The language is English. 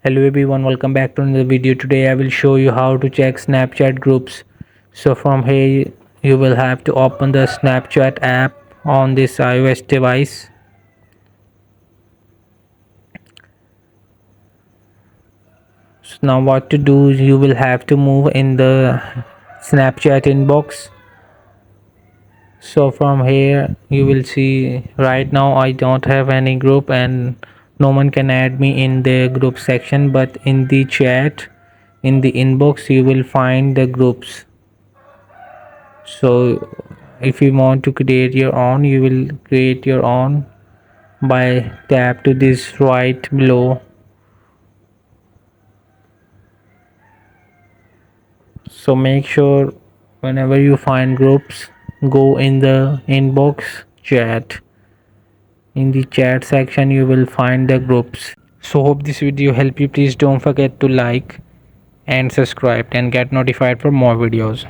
Hello everyone, welcome back to another video. Today I will show you how to check Snapchat groups. So from here you will have to open the Snapchat app on this iOS device. So now what to do, you will have to move in the Snapchat inbox. So from here you will see right now I don't have any group and no one can add me in the group section, but in the chat in the inbox you will find the groups. So if you want to create your own, you will create your own by tap to this right below. So make sure whenever you find groups, go in the inbox chat. In the chat section you will find the groups. So hope this video help you. Please don't forget to like and subscribe and get notified for more videos.